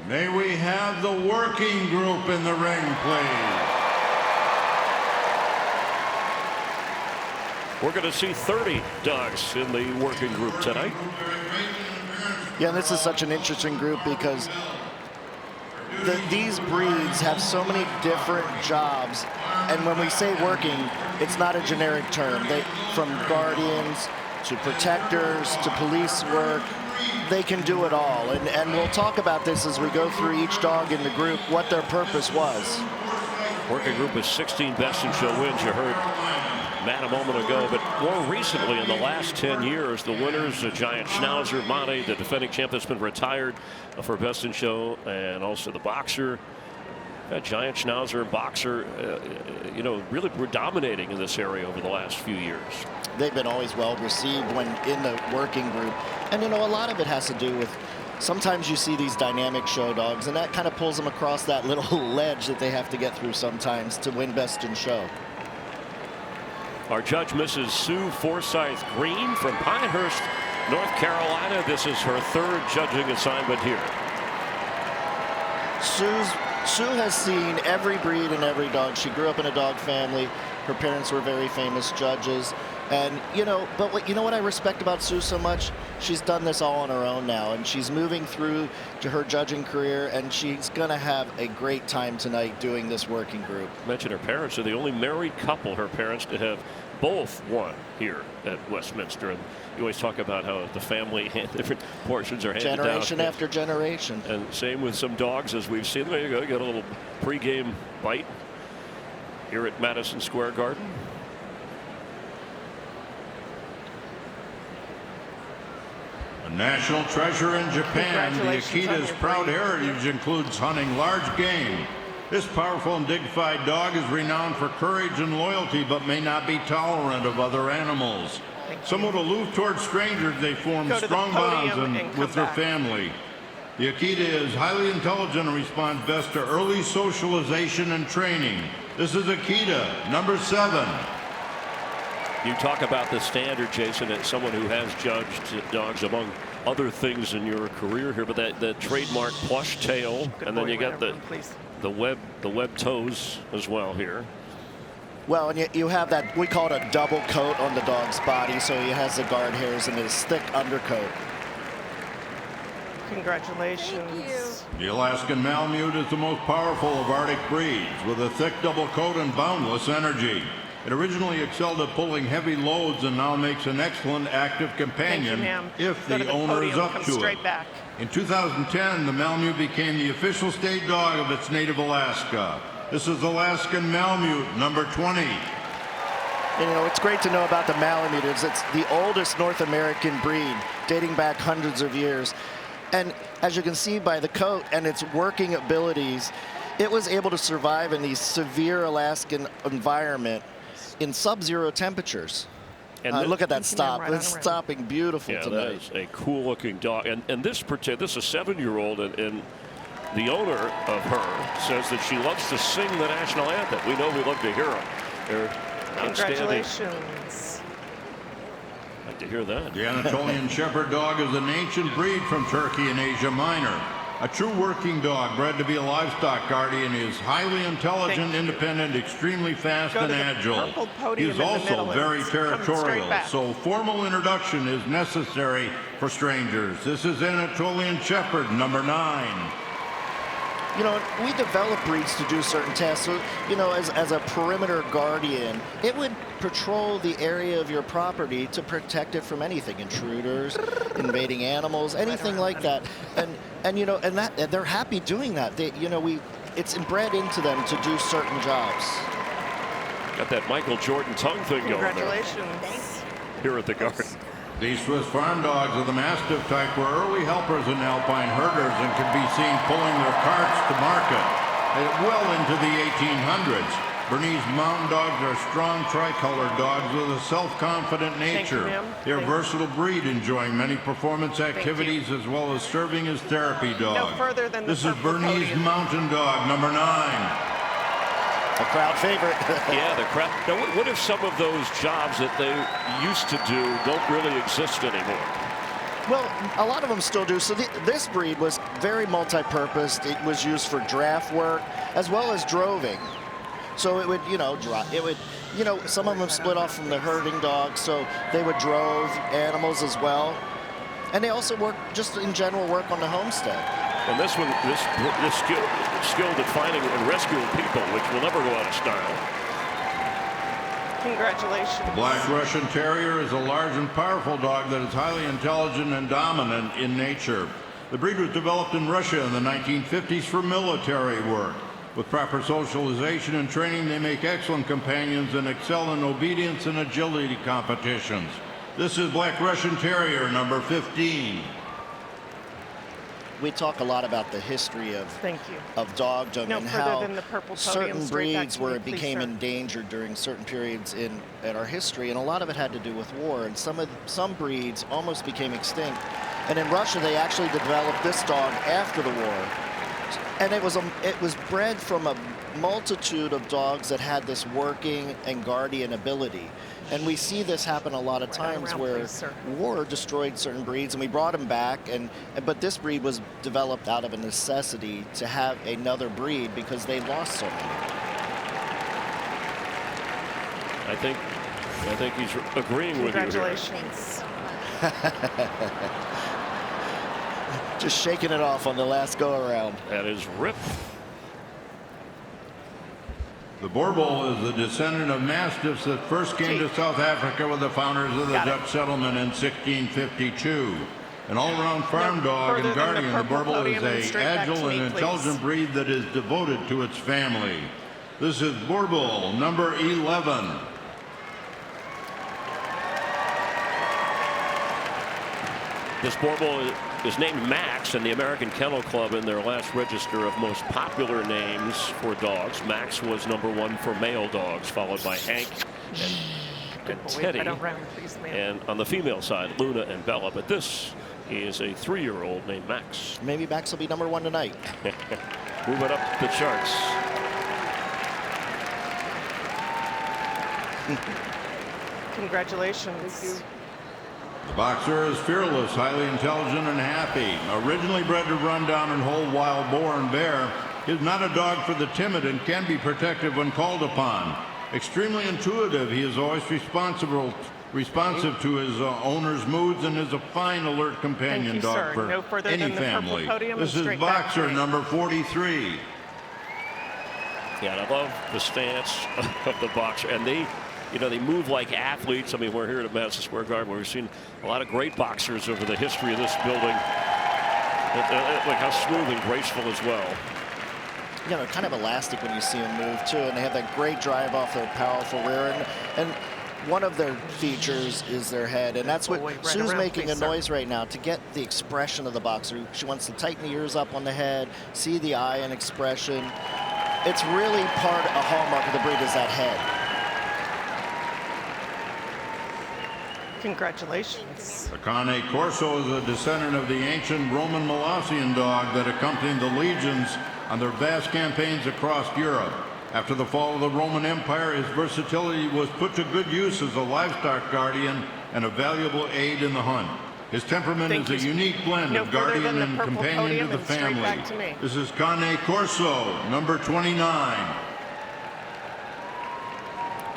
May we have the working group in the ring, please. We're going to see 30 dogs in the working group tonight. Yeah, this is such an interesting group because these breeds have so many different jobs. And when we say working, it's not a generic term. From guardians to protectors to police work, they can do it all. And we'll talk about this as we go through each dog in the group, what their purpose was. Working group is 16 best in show wins. You heard Matt a moment ago, but more recently in the last 10 years, the winners, the giant Schnauzer, Monte, the defending champ that's been retired for best in show, and also the boxer. That giant Schnauzer and boxer, really were dominating in this area over the last few years. They've been always well received when in the working group. And, a lot of it has to do with sometimes you see these dynamic show dogs, and that kind of pulls them across that little ledge that they have to get through sometimes to win best in show. Our judge, Mrs. Sue Forsyth Green from Pinehurst, North Carolina. This is her third judging assignment here. Sue has seen every breed and every dog. She grew up in a dog family. Her parents were very famous judges. And, but what I respect about Sue so much, she's done this all on her own now, and she's moving through to her judging career, and she's going to have a great time tonight doing this working group. Mentioned her parents are the only married couple, her parents, to have both won here at Westminster. And you always talk about how the family and different portions are handed down. Generation after generation. And same with some dogs, as we've seen. There you go. You got a little pregame bite here at Madison Square Garden. A national treasure in Japan, the Akita's proud heritage includes hunting large game. This powerful and dignified dog is renowned for courage and loyalty, but may not be tolerant of other animals. Somewhat aloof towards strangers, they form strong bonds with their family. The Akita is highly intelligent and responds best to early socialization and training. This is Akita, number 7. You talk about the standard, Jason, as someone who has judged dogs among other things in your career here, but that trademark plush tail, and then you got the web toes as well here. Well, and you have that, we call it a double coat on the dog's body, so he has the guard hairs and his thick undercoat. Congratulations. The Alaskan Malamute is the most powerful of Arctic breeds, with a thick double coat and boundless energy. It originally excelled at pulling heavy loads and now makes an excellent active companion if the owner is up to it. In 2010, the Malamute became the official state dog of its native Alaska. This is Alaskan Malamute, number 20. It's great to know about the Malamute. It's the oldest North American breed, dating back hundreds of years. And as you can see by the coat and its working abilities, it was able to survive in the severe Alaskan environment in sub-zero temperatures. And look at that stop. It's stopping beautiful tonight. That is a cool-looking dog. And this is a 7-year-old, and the owner of her says that she loves to sing the national anthem. We know we love to hear them. Congratulations. Like to hear that. The Anatolian Shepherd dog is an ancient breed from Turkey and Asia Minor. A true working dog bred to be a livestock guardian is highly intelligent, independent, extremely fast and agile. He is also very territorial, so formal introduction is necessary for strangers. This is Anatolian Shepherd, number 9. We develop breeds to do certain tasks. So, as a perimeter guardian, it would patrol the area of your property to protect it from anything, intruders, invading animals, anything like that. And they're happy doing that. It's inbred into them to do certain jobs. Got that Michael Jordan tongue thing going there. Congratulations. Here at the Garden. These Swiss farm dogs of the Mastiff type were early helpers in alpine herders and could be seen pulling their carts to market well into the 1800s. Bernese Mountain Dogs are strong tricolored dogs with a self-confident nature. They're a versatile breed, enjoying many performance activities as well as serving as therapy dogs. This is Bernese Mountain Dog, number 9. A crowd favorite. Yeah, the crowd. Now, what if some of those jobs that they used to do don't really exist anymore? Well, a lot of them still do. So this breed was very multi-purposed. It was used for draft work as well as droving. So it would, some of them split off from the herding dogs, so they would drove animals as well. And they also work, just in general, work on the homestead. And this one, this skilled at finding and rescuing people, which will never go out of style. Congratulations. The Black Russian Terrier is a large and powerful dog that is highly intelligent and dominant in nature. The breed was developed in Russia in the 1950s for military work. With proper socialization and training, they make excellent companions and excel in obedience and agility competitions. This is Black Russian Terrier number 15. We talk a lot about the history of dogdom and how certain breeds where it became endangered during certain periods in our history, and a lot of it had to do with war, and some breeds almost became extinct. And in Russia, they actually developed this dog after the war, and it was bred from a multitude of dogs that had this working and guardian ability. And we see this happen a lot of times where war destroyed certain breeds, and we brought them back. But this breed was developed out of a necessity to have another breed because they lost so many. I think he's agreeing with you here. Congratulations. Just shaking it off on the last go-around. That is Rip. The Boerboel is a descendant of Mastiffs that first came to South Africa with the founders of the Dutch settlement in 1652. An all-around farm dog and guardian, the Boerboel is an agile and intelligent breed that is devoted to its family. This is Boerboel, number 11. This Boerboel is named Max in the American Kennel Club in their last register of most popular names for dogs. Max was #1 for male dogs, followed by Hank and Teddy. And on the female side, Luna and Bella. But this is a 3-year-old named Max. Maybe Max will be #1 tonight. Moving up the charts. Congratulations. The boxer is fearless, highly intelligent, and happy. Originally bred to run down and hold wild boar and bear, he is not a dog for the timid and can be protective when called upon. Extremely intuitive, he is always responsive to his owner's moods and is a fine, alert companion dog for any family. This is boxer number 43. Yeah, and I love the stance of the boxer, and they move like athletes. I mean, we're here at Madison Square Garden where we've seen a lot of great boxers over the history of this building. Like how smooth and graceful as well. They're kind of elastic when you see them move too, and they have that great drive off their powerful rear. And one of their features is their head, and that's what Sue's making a noise right now to get the expression of the boxer. She wants to tighten the ears up on the head, see the eye and expression. It's really a hallmark of the breed is that head. Congratulations. The Cane Corso is a descendant of the ancient Roman Molossian dog that accompanied the legions on their vast campaigns across Europe. After the fall of the Roman Empire, his versatility was put to good use as a livestock guardian and a valuable aid in the hunt. His temperament is a unique blend of guardian and companion to the family. This is Cane Corso, number 29.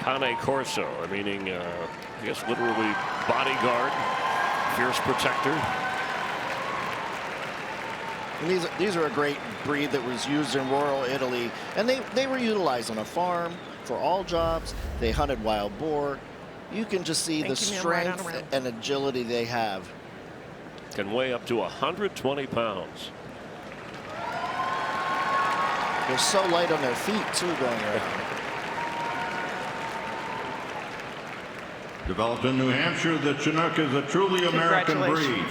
Cane Corso, meaning, I guess literally bodyguard, fierce protector. And these are a great breed that was used in rural Italy, and they were utilized on a farm for all jobs. They hunted wild boar. You can just see the strength and agility they have. Can weigh up to 120 pounds. They're so light on their feet too going around. Developed in New Hampshire, the Chinook is a truly American breed.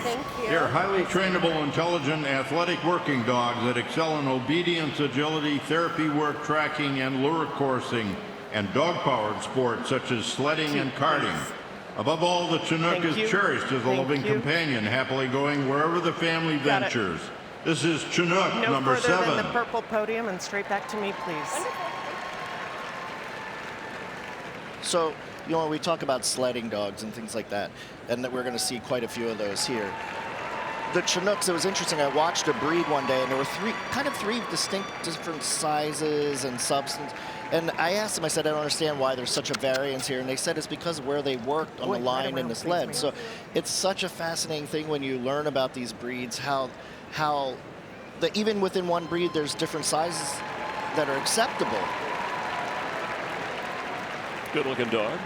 They're highly trainable, intelligent, athletic working dogs that excel in obedience, agility, therapy work, tracking, and lure coursing, and dog-powered sports such as sledding and karting. Above all, the Chinook is cherished as a loving companion, happily going wherever the family ventures. This is Chinook number 7. No further than the purple podium and straight back to me, please. So, we talk about sledding dogs and things like that, and that we're going to see quite a few of those here. the Chinooks, it was interesting. I watched a breed one day, and there were three distinct different sizes and substance. And I asked them, I said, I don't understand why there's such a variance here. And they said it's because of where they worked on the line and the sled. So it's such a fascinating thing when you learn about these breeds, how even within one breed, there's different sizes that are acceptable. Good looking dog.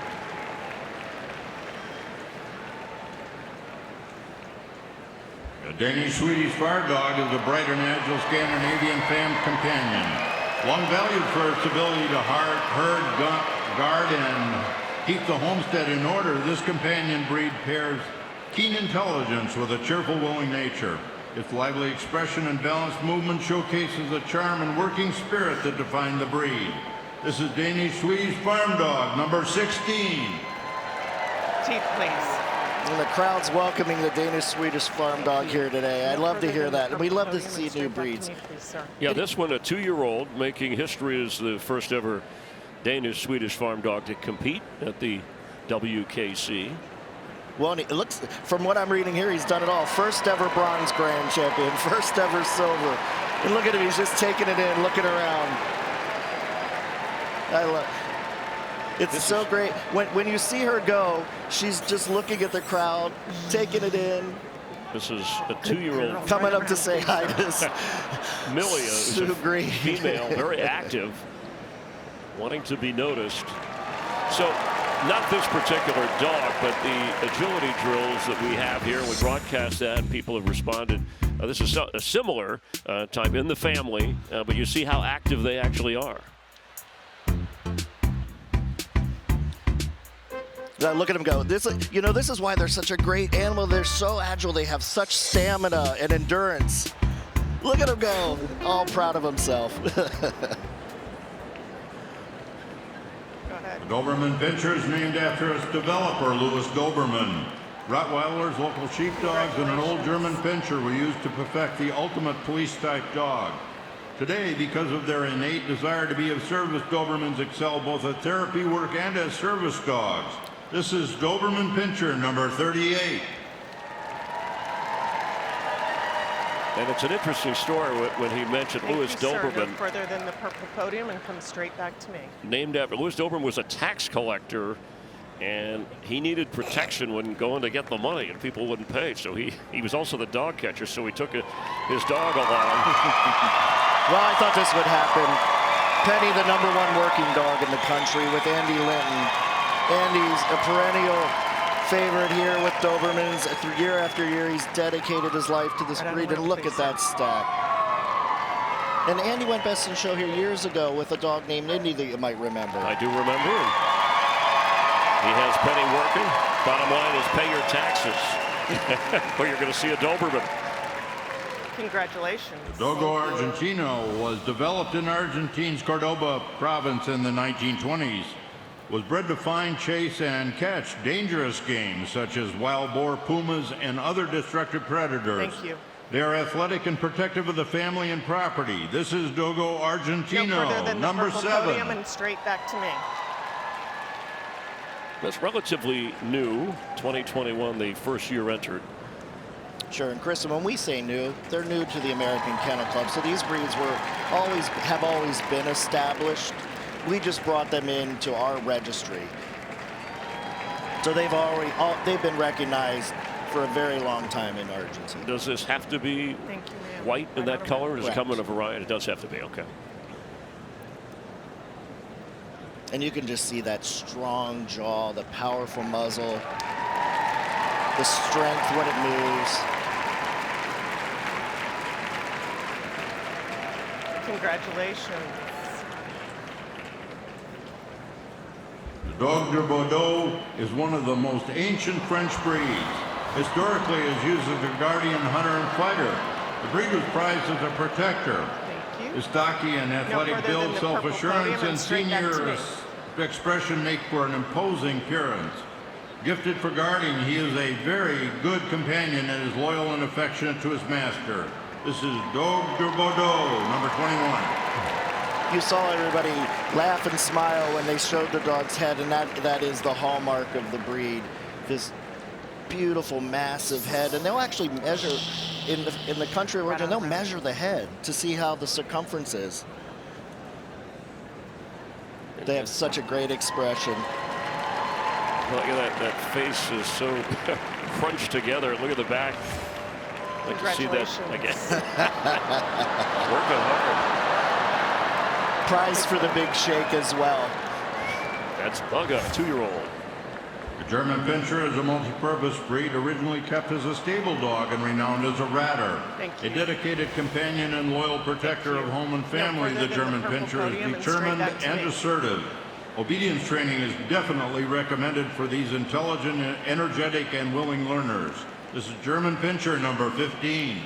The Danish-Swedish Farm Dog is a bright and agile Scandinavian fam companion. Long valued for its ability to herd, guard, and keep the homestead in order, this companion breed pairs keen intelligence with a cheerful, willing nature. Its lively expression and balanced movement showcases the charm and working spirit that define the breed. This is Danish-Swedish Farm Dog, number 16. Teeth, please. And the crowd's welcoming the Danish-Swedish Farm Dog here today. I love to hear that. And we love to see new breeds. Yeah, this one, a 2-year-old, making history as the first ever Danish-Swedish Farm Dog to compete at the WKC. Well, it looks, from what I'm reading here, he's done it all. First ever bronze grand champion, first ever silver. And look at him, he's just taking it in, looking around. I love it's so great. When you see her go, she's just looking at the crowd, taking it in. This is a 2-year-old. Coming up to say hi to us. Milia is so a great. female, very active, wanting to be noticed. So, not this particular dog, but the agility drills that we have here. We broadcast that, and people have responded. This is a similar type in the family, but you see how active they actually are. Look at them go. This is why they're such a great animal. They're so agile. They have such stamina and endurance. Look at him go. All proud of himself. Go ahead. Doberman Pinscher is named after its developer, Louis Doberman. Rottweilers, local sheepdogs, and an old German Pinscher were used to perfect the ultimate police-type dog. Today, because of their innate desire to be of service, Dobermans excel both at therapy work and as service dogs. This is Doberman Pinscher, number 38. And it's an interesting story when he mentioned Louis Doberman. Go further than the purple podium and come straight back to me. Named after Louis Doberman was a tax collector, and he needed protection when going to get the money, and people wouldn't pay. So he was also the dog catcher, so he took his dog along. Well, I thought this would happen. Penny, the #1 working dog in the country, with Andy Linton. Andy's a perennial favorite here with Dobermans. Year after year, he's dedicated his life to this breed, and look at that stack. And Andy went best in show here years ago with a dog named Indy that you might remember. I do remember him. He has Penny working. Bottom line is pay your taxes, or you're going to see a Doberman. Congratulations. The Dogo Argentino was developed in Argentine's Cordoba province in the 1920s. Was bred to find, chase, and catch dangerous game such as wild boar, pumas, and other destructive predators. Thank you. They are athletic and protective of the family and property. This is Dogo Argentino, number 7. And straight back to me. That's relatively new, 2021, the first year entered. Sure, and Chris, when we say new, they're new to the American Kennel Club. So these breeds have always been established. We just brought them into our registry. So they've been recognized for a very long time in Argentina. Does this have to be white in that color, or does it come in a variety? It does have to be, okay. And you can just see that strong jaw, the powerful muzzle, the strength when it moves. Congratulations. The Dogue de Bordeaux is one of the most ancient French breeds. Historically, is used as a guardian hunter and fighter. The breed was prized as a protector. Thank you. His stocky and athletic build, self-assurance, and senior expression make for an imposing appearance. Gifted for guarding, he is a very good companion and is loyal and affectionate to his master. This is Dogue de Bordeaux, number 21. You saw everybody laugh and smile when they showed the dog's head, and that is the hallmark of the breed. beautiful, massive head, and they'll actually measure in the country of origin. They'll measure the head to see how the circumference is. They have such a great expression. Look at that. That face is so crunched together. Look at the back. Like to see that again. Working hard. Prize for the big shake as well. That's Bugga, 2-year-old. The German Pinscher is a multi-purpose breed originally kept as a stable dog and renowned as a ratter. A dedicated companion and loyal protector of home and family, the German Pinscher is determined and assertive. Obedience training is definitely recommended for these intelligent, energetic, and willing learners. This is German Pinscher number 15.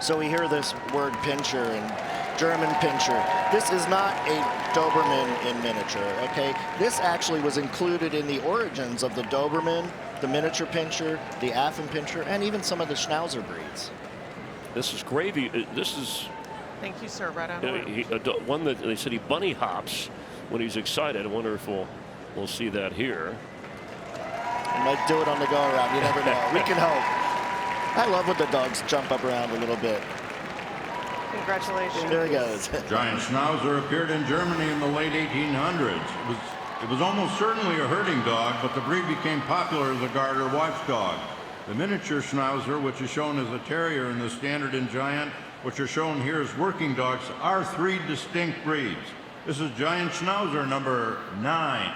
So we hear this word Pinscher and German Pinscher. This is not a Doberman in miniature, okay? This actually was included in the origins of the Doberman, the miniature Pinscher, the Affin Pinscher, and even some of the Schnauzer breeds. This is gravy. This is Thank you, sir. Right on order. one that they said he bunny hops when he's excited. I wonder if we'll see that here. He might do it on the go around. You never know. We can hope. I love when the dogs jump up around a little bit. Congratulations. There he goes. Giant Schnauzer appeared in Germany in the late 1800s. It was almost certainly a herding dog, but the breed became popular as a guard or watchdog. The miniature Schnauzer, which is shown as a Terrier in the Standard and Giant, which are shown here as working dogs, are 3 distinct breeds. This is Giant Schnauzer number 9.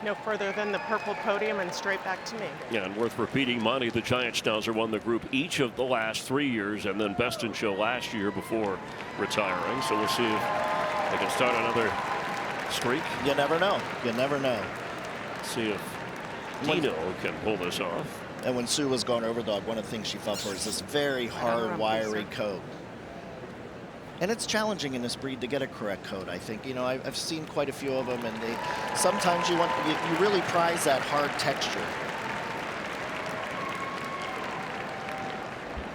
No further than the purple podium and straight back to me. Yeah, and worth repeating, Monty, the Giant Schnauzer, won the group each of the last 3 years, and then Best in Show last year before retiring. So we'll see if they can start another streak. You never know. You never know. See if Dino can pull this off. And when Sue was going over dog, one of the things she fought for is this very hard, wiry coat. And it's challenging in this breed to get a correct coat, I think. You know, I've seen quite a few of them, and sometimes you really prize that hard texture.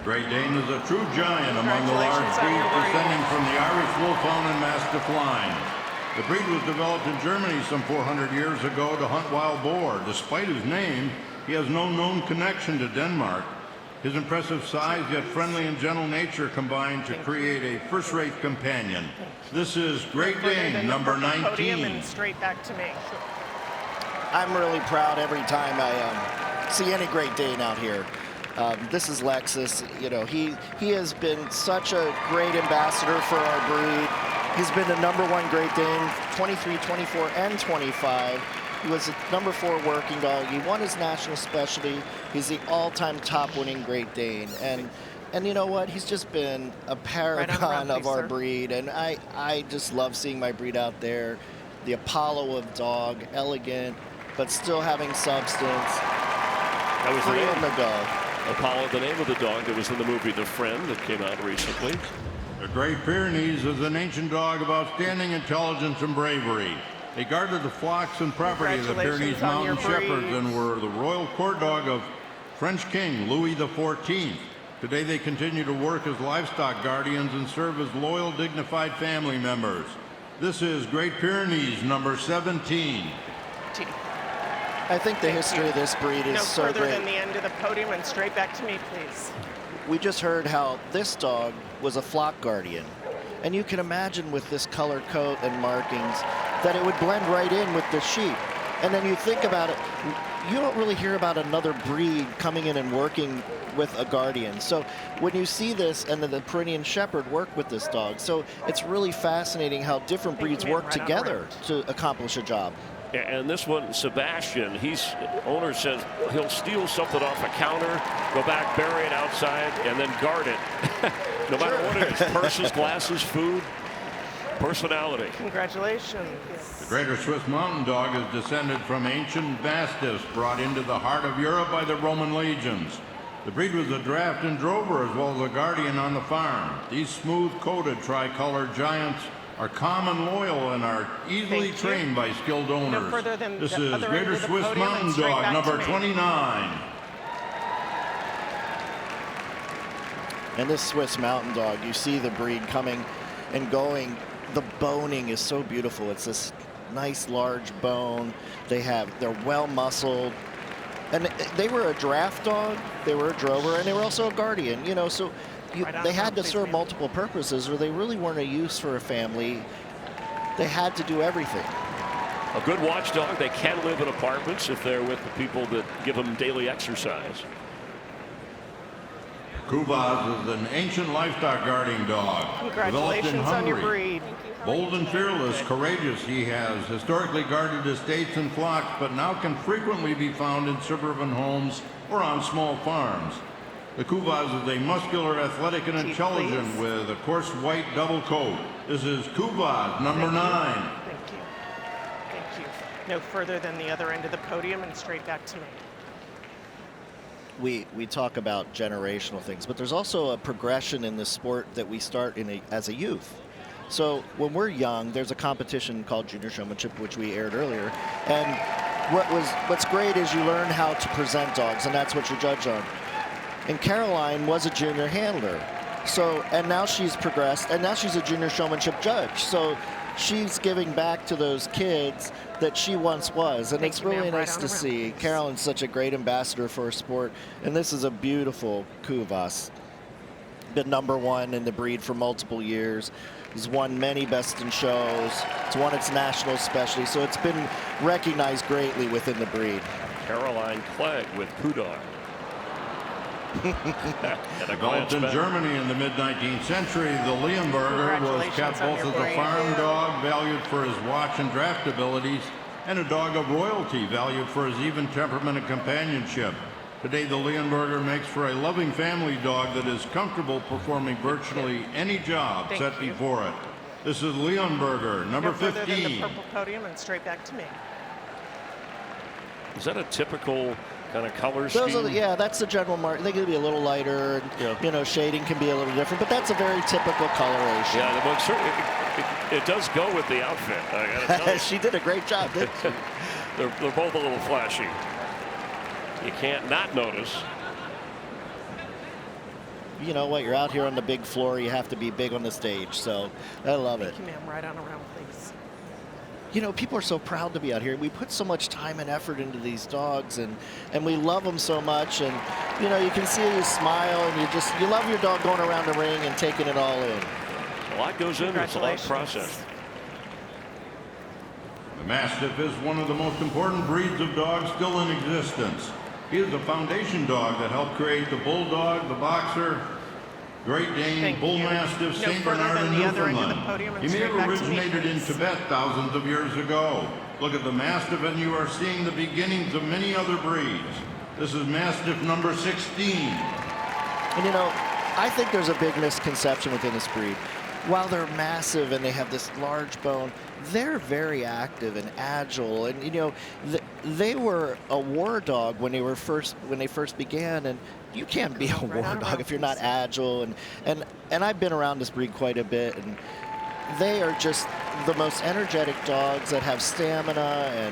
Great Dane is a true giant among the large breeds descending from the Irish Wolfhound and Mastiff line. The breed was developed in Germany some 400 years ago to hunt wild boar. Despite his name, he has no known connection to Denmark. His impressive size, yet friendly and gentle nature combined to create a first-rate companion. This is Great Dane, number 19. And straight back to me. I'm really proud every time I see any Great Dane out here. This is Lexus. You know, he has been such a great ambassador for our breed. He's been the #1 Great Dane, 23, 24, and 25. He was a #4 working dog. He won his national specialty. He's the all-time top-winning Great Dane. And you know what? He's just been a paragon of our breed. And I just love seeing my breed out there. The Apollo of dog, elegant, but still having substance. That was free on the go. Apollo, the name of the dog that was in the movie The Friend that came out recently. The Great Pyrenees is an ancient dog of outstanding intelligence and bravery. They guarded the flocks and property of the Bernese Mountain Shepherds and were the royal court dog of French King Louis XIV. Today they continue to work as livestock guardians and serve as loyal, dignified family members. This is Great Pyrenees, number 17. I think the history of this breed is so great. No further than the end of the podium and straight back to me, please. We just heard how this dog was a flock guardian. And you can imagine with this color coat and markings that it would blend right in with the sheep. And then you think about it, you don't really hear about another breed coming in and working with a guardian. So when you see this, and then the Pyrenean Shepherd work with this dog, so it's really fascinating how different breeds work together to accomplish a job. And this one, Sebastian, owner says he'll steal something off a counter, go back, bury it outside, and then guard it. No matter what it is, purses, glasses, food, personality. Congratulations. The Greater Swiss Mountain Dog is descended from ancient Mastiffs brought into the heart of Europe by the Roman legions. The breed was a draft and drover as well as a guardian on the farm. These smooth-coated tricolored giants are calm and loyal and are easily trained by skilled owners. This is Greater Swiss Mountain Dog, number 29. And this Swiss Mountain Dog, you see the breed coming and going. The boning is so beautiful. It's this nice large bone. They're well muscled. And they were a draft dog, they were a drover, and they were also a guardian. You know, so they had to serve multiple purposes, or they really weren't a use for a family. They had to do everything. A good watchdog. They can live in apartments if they're with the people that give them daily exercise. Kuvasz is an ancient livestock guarding dog. Congratulations on your breed. Bold and fearless, courageous, he has historically guarded estates and flocks, but now can frequently be found in suburban homes or on small farms. The Kuvasz is a muscular, athletic, and intelligent with a coarse white double coat. This is Kuvasz, number 9. Thank you. Thank you. No further than the other end of the podium and straight back to me. We talk about generational things, but there's also a progression in the sport that we start as a youth. So when we're young, there's a competition called Junior Showmanship, which we aired earlier. And what's great is you learn how to present dogs, and that's what you judge on. And Caroline was a junior handler. So, and now she's progressed, and now she's a junior showmanship judge. So she's giving back to those kids that she once was. And it's really nice to see. Caroline's such a great ambassador for her sport. And this is a beautiful Kuvasz. Been #1 in the breed for multiple years. He's won many best in shows. It's won its national specialty, so it's been recognized greatly within the breed. Caroline Clegg with Pudar. Developed in Germany in the mid-19th century, the Leonberger was kept both as a farm dog, valued for his watch and draft abilities, and a dog of royalty, valued for his even temperament and companionship. Today, the Leonberger makes for a loving family dog that is comfortable performing virtually any job set before it. This is Leonberger, number 15. Than the purple podium and straight back to me. Is that a typical kind of color scheme? Yeah, that's the general mark. They can be a little lighter. And, you know, shading can be a little different, but that's a very typical coloration. Yeah, well, certainly it does go with the outfit. I gotta tell you. She did a great job, didn't she? They're both a little flashy. You can't not notice. You know what? You're out here on the big floor. You have to be big on the stage. So I love it. Thank you, ma'am. Right on around, please. You know, people are so proud to be out here. We put so much time and effort into these dogs, and we love them so much. And you know, you can see you smile, and you love your dog going around the ring and taking it all in. A lot goes into it. It's a lot of process. The Mastiff is one of the most important breeds of dogs still in existence. He is a foundation dog that helped create the Bulldog, the Boxer, Great Dane, Bull Mastiff, St. Bernard, and Newfoundland. He may have originated in Tibet thousands of years ago. Look at the Mastiff, and you are seeing the beginnings of many other breeds. This is Mastiff number 16. And you know, I think there's a big misconception within this breed. While they're massive and they have this large bone, they're very active and agile. And you know, they were a war dog when they first began. And you can't be a war dog if you're not agile. And I've been around this breed quite a bit, and they are just the most energetic dogs that have stamina,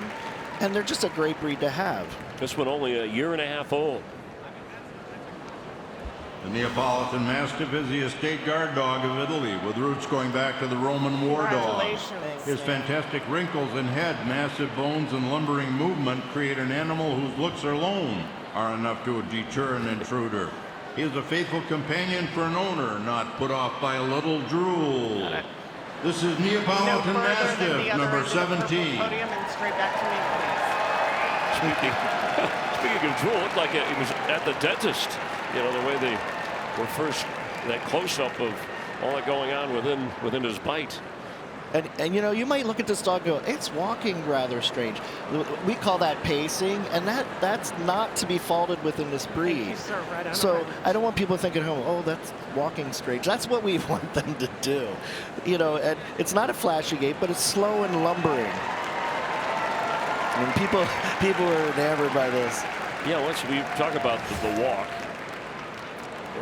and they're just a great breed to have. This one only a year and a half old. The Neapolitan Mastiff is the estate guard dog of Italy, with roots going back to the Roman war dog. His fantastic wrinkles and head, massive bones, and lumbering movement create an animal whose looks alone are enough to deter an intruder. He is a faithful companion for an owner, not put off by a little drool. This is Neapolitan Mastiff, number 17. Podium and straight back to me, please. Speaking of drool, it looked like it was at the dentist. You know, the way they were first, that close-up of all that going on within his bite. And you know, you might look at this dog and go, it's walking rather strange. We call that pacing, and that's not to be faulted within this breed. Thank you, sir. Right on so I don't want people thinking, oh, that's walking strange. That's what we want them to do. You know, and it's not a flashy gait, but it's slow and lumbering. And people are enamored by this. Yeah, once we talk about the walk.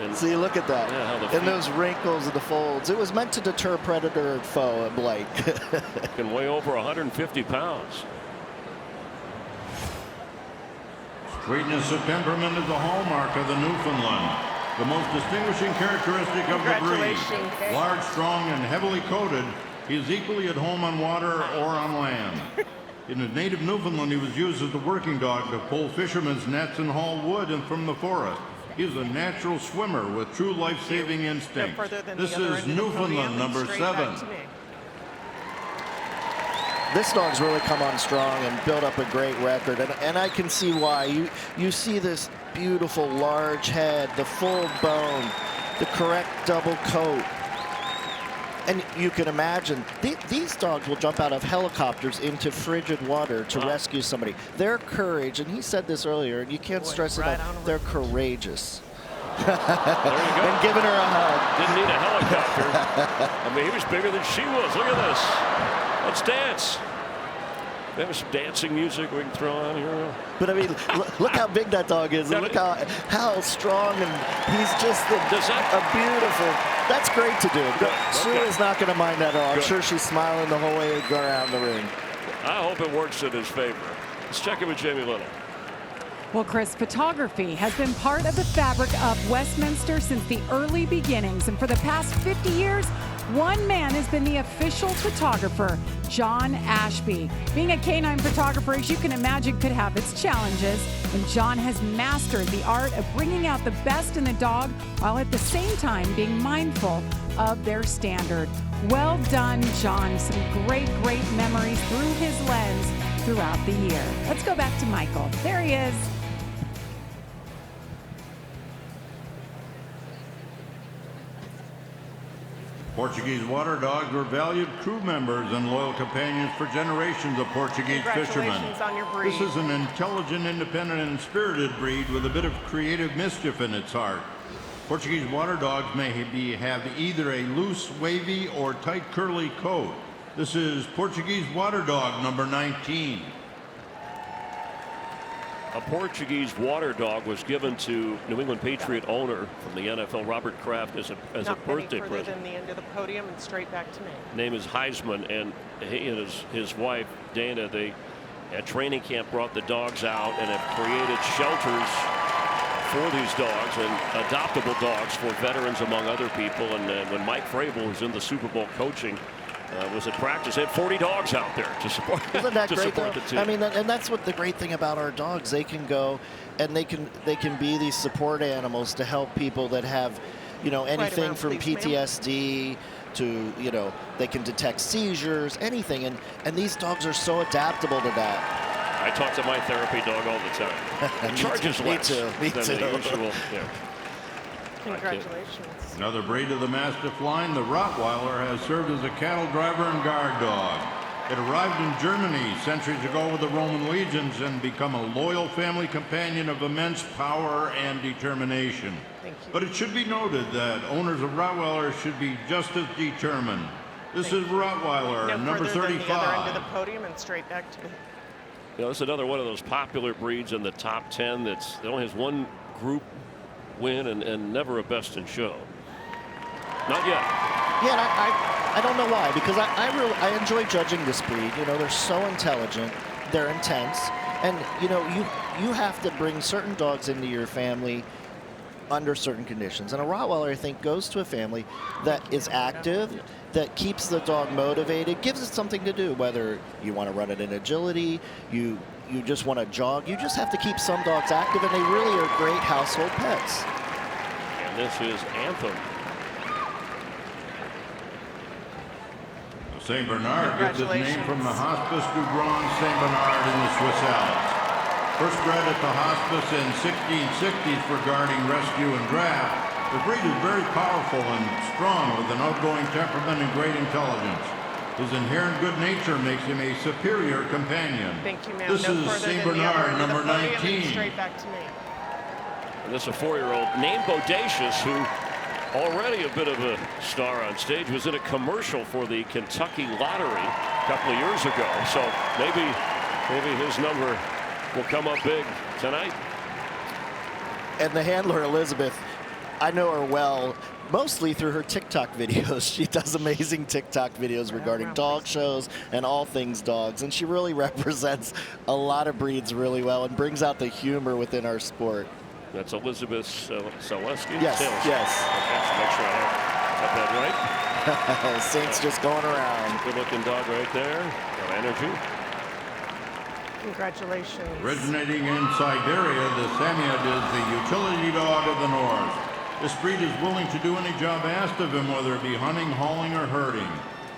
And see, look at that. Yeah, and those wrinkles and the folds. It was meant to deter predator and foe at Blake. Can weigh over 150 pounds. Straightness of temperament is the hallmark of the Newfoundland. The most distinguishing characteristic of the breed. Large, strong, and heavily coated, he is equally at home on water or on land. In his native Newfoundland, he was used as the working dog to pull fishermen's nets and haul wood and from the forest. He is a natural swimmer with true life-saving instincts. This is Newfoundland, number 7. This dog's really come on strong and built up a great record, and I can see why. You see this beautiful large head, the full bone, the correct double coat. And you can imagine, these dogs will jump out of helicopters into frigid water to rescue somebody. Their courage, and he said this earlier, and you can't stress it enough, they're courageous. There you go. And giving her a hug. Didn't need a helicopter. I mean, he was bigger than she was. Look at this. Let's dance. There's some dancing music we can throw on here. But I mean, look how big that dog is, and look how strong, and he's just a beautiful. That's great to do. Sue is not going to mind that at all. I'm sure she's smiling the whole way around the ring. I hope it works in his favor. Let's check in with Jamie Little. Well, Chris, photography has been part of the fabric of Westminster since the early beginnings. And for the past 50 years, one man has been the official photographer, John Ashby. Being a canine photographer, as you can imagine, could have its challenges. And John has mastered the art of bringing out the best in the dog while at the same time being mindful of their standard. Well done, John. Some great memories through his lens throughout the year. Let's go back to Michael. There he is. Portuguese water dogs were valued crew members and loyal companions for generations of Portuguese fishermen. Congratulations on your breed. This is an intelligent, independent, and spirited breed with a bit of creative mischief in its heart. Portuguese water dogs may have either a loose, wavy, or tight, curly coat. This is Portuguese water dog number 19. A Portuguese water dog was given to New England Patriot owner from the NFL, Robert Kraft, as a birthday present. Than the end of the podium and straight back to me. Name is Heisman, and he and his wife Dana, they at training camp brought the dogs out and have created shelters for these dogs and adoptable dogs for veterans, among other people. And when Mike Vrabel was in the Super Bowl coaching, was at practice, they had 40 dogs out there to support. Isn't that great, though? The team. I mean, and that's what the great thing about our dogs. They can go and they can be these support animals to help people that have, anything from PTSD to, they can detect seizures, anything. And these dogs are so adaptable to that. I talk to my therapy dog all the time. It charges less Me than too. the usual. Yeah. Congratulations. Another breed of the Mastiff line, the Rottweiler, has served as a cattle driver and guard dog. It arrived in Germany centuries ago with the Roman legions and become a loyal family companion of immense power and determination. Thank you. But it should be noted that owners of Rottweilers should be just as determined. This is Rottweiler, No number further than 35. the other end of the podium and straight back to me. This is another one of those popular breeds in the top 10 that only has one group win and never a best in show. Not yet. Yeah, and I don't know why, because I enjoy judging this breed. They're so intelligent, they're intense, and you have to bring certain dogs into your family under certain conditions. And a Rottweiler, I think, goes to a family that is active, that keeps the dog motivated, gives it something to do, whether you want to run it in agility, you just want to jog. You just have to keep some dogs active, and they really are great household pets. And this is Anthem. St. Bernard gets its name from the Hospice du Grand St. Bernard in the Swiss Alps. First bred at the hospice in 1660s for guarding, rescue, and draft, the breed is very powerful and strong with an outgoing temperament and great intelligence. His inherent good nature makes him a superior companion. Thank you, ma'am. This is St. Bernard, number 19. Straight back to me. And this is a 4-year-old named Bodacious, who already a bit of a star on stage, was in a commercial for the Kentucky Lottery a couple of years ago. So maybe his number will come up big tonight. And the handler, Elizabeth, I know her well, mostly through her TikTok videos. She does amazing TikTok videos regarding dog shows and all things dogs. And she really represents a lot of breeds really well and brings out the humor within our sport. That's Elizabeth Selesky. Yes, yes. Okay, so make sure I have that right. Saints just going around. Good looking dog right there. Got energy. Congratulations. Originating in Siberia, the Samoyed is the utility dog of the north. This breed is willing to do any job asked of him, whether it be hunting, hauling, or herding.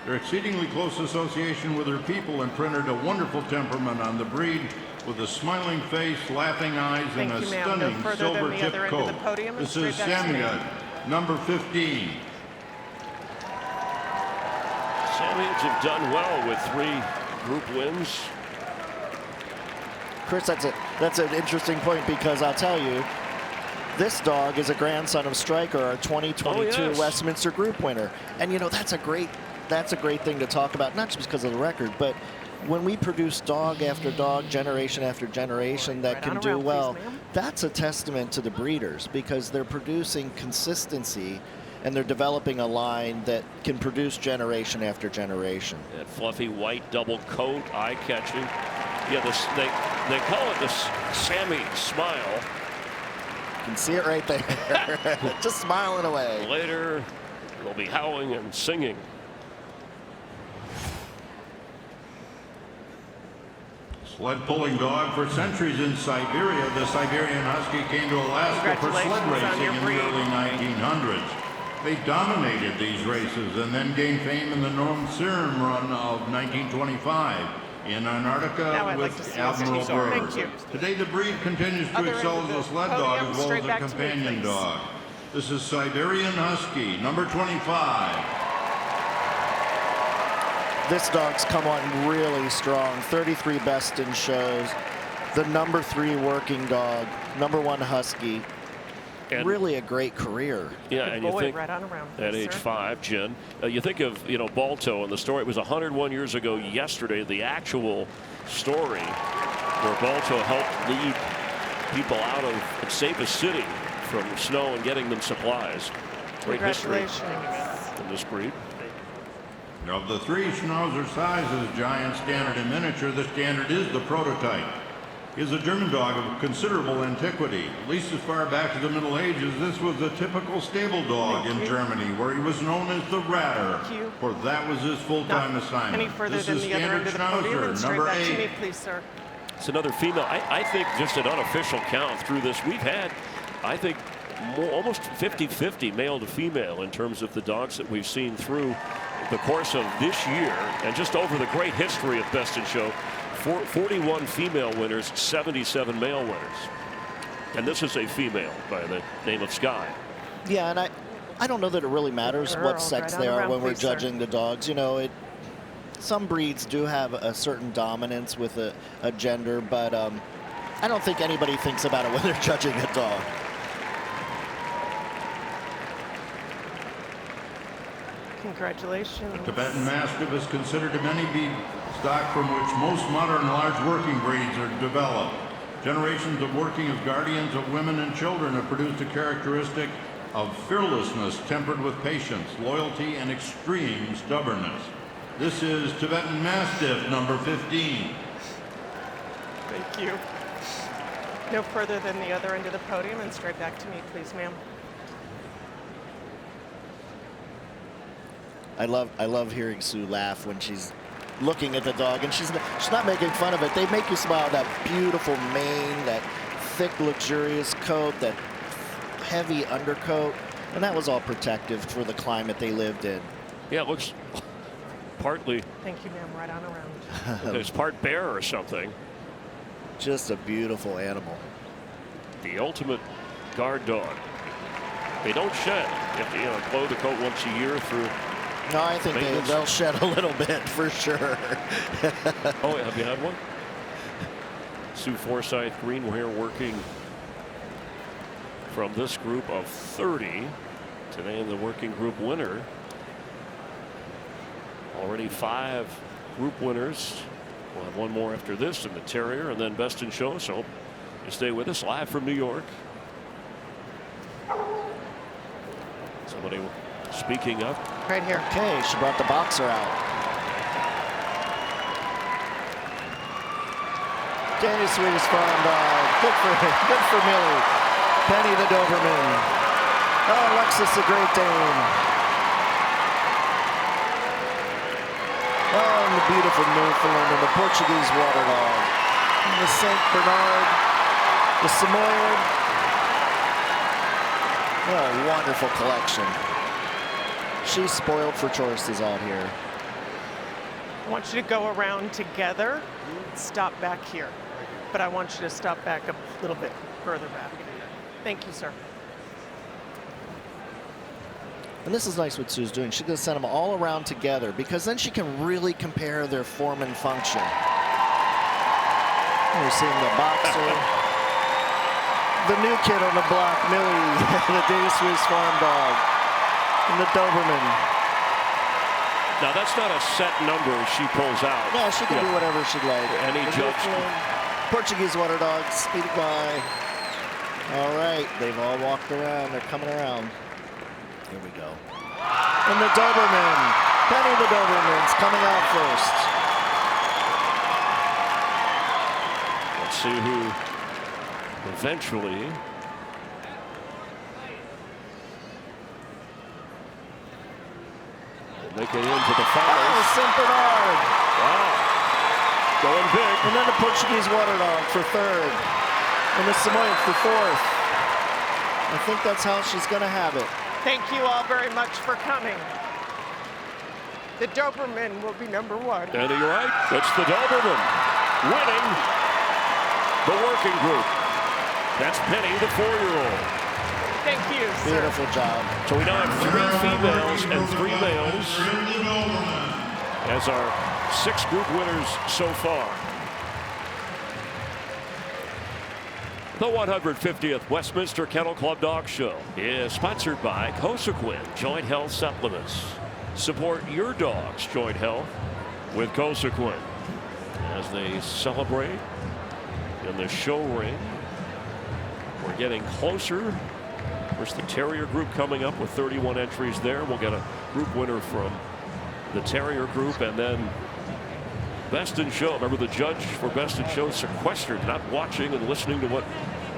Their exceedingly close association with their people imprinted a wonderful temperament on the breed, with a smiling face, laughing eyes, and a stunning silver-tipped coat. This is Samoyed, number 15. Samoyeds have done well with 3 group wins. Chris, that's an interesting point, because I'll tell you, this dog is a grandson of Stryker, our 2022 Westminster group winner. And you know, that's a great thing to talk about, not just because of the record, but when we produce dog after dog, generation after generation that can do well, that's a testament to the breeders, because they're producing consistency and they're developing a line that can produce generation after generation. That fluffy white double coat, eye-catching. Yeah, they call it the Sammy smile. You can see it right there. Just smiling away. Later, they'll be howling and singing. Sled pulling dog for centuries in Siberia, the Siberian Husky came to Alaska for sled racing in the early 1900s. They dominated these races and then gained fame in the Norm Serum run of 1925 in Antarctica with Admiral Byrd. Today the breed continues to excel as a sled dog as well as a companion dog. This is Siberian Husky, number 25. This dog's come on really strong. 33 best in shows. The number 3 working dog, number 1 Husky. And really a great career. Yeah, and you think at age 5, Jen, you think of, you know, Balto and the story. It was 101 years ago yesterday, the actual story where Balto helped lead people out of save a city from snow and getting them supplies. Great history in this breed. Of the 3 Schnauzer sizes, giant, standard, and miniature, the standard is the prototype. He is a German dog of considerable antiquity. At least as far back as the Middle Ages, this was a typical stable dog in Germany, where he was known as the Ratter, for that was his full-time assignment. Any further than the other end of the podium, and straight back to me, please, sir. It's another female. I think just an unofficial count through this, we've had, I think, almost 50-50 male to female in terms of the dogs that we've seen through the course of this year, and just over the great history of Best in Show. 41 female winners, 77 male winners. And this is a female by the name of Sky. Yeah, and I don't know that it really matters what sex they are when we're judging the dogs. You know, some breeds do have a certain dominance with a gender, but I don't think anybody thinks about it when they're judging a dog. Congratulations. A Tibetan Mastiff is considered to many be stock from which most modern large working breeds are developed. Generations of working as guardians of women and children have produced a characteristic of fearlessness tempered with patience, loyalty, and extreme stubbornness. This is Tibetan Mastiff, number 15. Thank you. No further than the other end of the podium, and straight back to me, please, ma'am. I love hearing Sue laugh when she's looking at the dog, and she's not making fun of it. They make you smile. That beautiful mane, that thick, luxurious coat, that heavy undercoat, and that was all protective for the climate they lived in. Yeah, it looks partly. Thank you, ma'am. Right on around. It's part bear or something. Just a beautiful animal. The ultimate guard dog. They don't shed. You have to, you know, blow the coat once a year through. No, I think they'll shed a little bit for sure. Oh, have you had one? Sue Forsyth, green hair, working from this group of 30. Today in the working group winner. Already 5 group winners. We'll have one more after this in the Terrier, and then Best in Show. So you stay with us live from New York. Somebody speaking up. Right here. Okay, she brought the boxer out. Danish-Swedish Farm Dog. Good for Millie. Penny the Doberman. Oh, Alexis the Great Dane. Oh, and the beautiful Newfoundland and the Portuguese Water Dog. And the St. Bernard, the Samoyed. What a wonderful collection. She's spoiled for choices out here. I want you to go around together, stop back here. But I want you to stop back a little bit further back. Thank you, sir. And this is nice what Sue's doing. She's going to send them all around together because then she can really compare their form and function. We're seeing the boxer, the new kid on the block, Millie, the Danish-Swedish Farm Dog, and the Doberman. Now that's not a set number she pulls out. No, she can do whatever she'd like. Any judge. Portuguese Water Dog, speeding by. All right, they've all walked around. They're coming around. Here we go. And the Doberman. Penny the Doberman's coming out first. Let's see who eventually will make it into the finals. Oh, St. Bernard. Wow. Going big. And then the Portuguese Water Dog for third. And the Samoyed for fourth. I think that's how she's going to have it. Thank you all very much for coming. The Doberman will be number 1. And you're right, it's the Doberman winning the working group. That's Penny, the 4-year-old. Thank you, sir. Beautiful job. So we now have 3 females and 3 males as our 6 group winners so far. The 150th Westminster Kennel Club Dog Show is sponsored by Corso Joint Health Supplements. Support your dog's joint health with Corso as they celebrate in the show ring. We're getting closer. There's the Terrier group coming up with 31 entries there. We'll get a group winner from the Terrier group, and then Best in Show. Remember, the judge for Best in Show sequestered, not watching and listening to what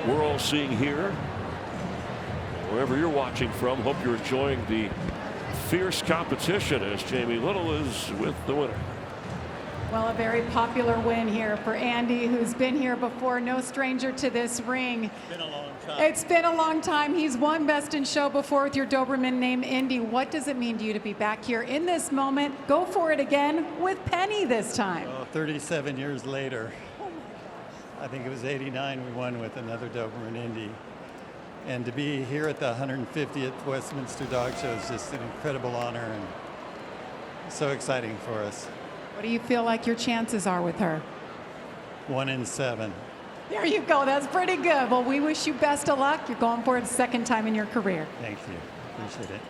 we're all seeing here. Wherever you're watching from, hope you're enjoying the fierce competition as Jamie Little is with the winner. Well, a very popular win here for Andy, who's been here before, no stranger to this ring. It's been a long time. It's been a long time. He's won Best in Show before with your Doberman named Indy. What does it mean to you to be back here in this moment? Go for it again with Penny this time. Well, 37 years later, I think it was '89 we won with another Doberman Indy. And to be here at the 150th Westminster Dog Show is just an incredible honor and so exciting for us. What do you feel like your chances are with her? 1 in 7. There you go. That's pretty good. Well, we wish you best of luck. You're going for it a second time in your career. Thank you. Appreciate it.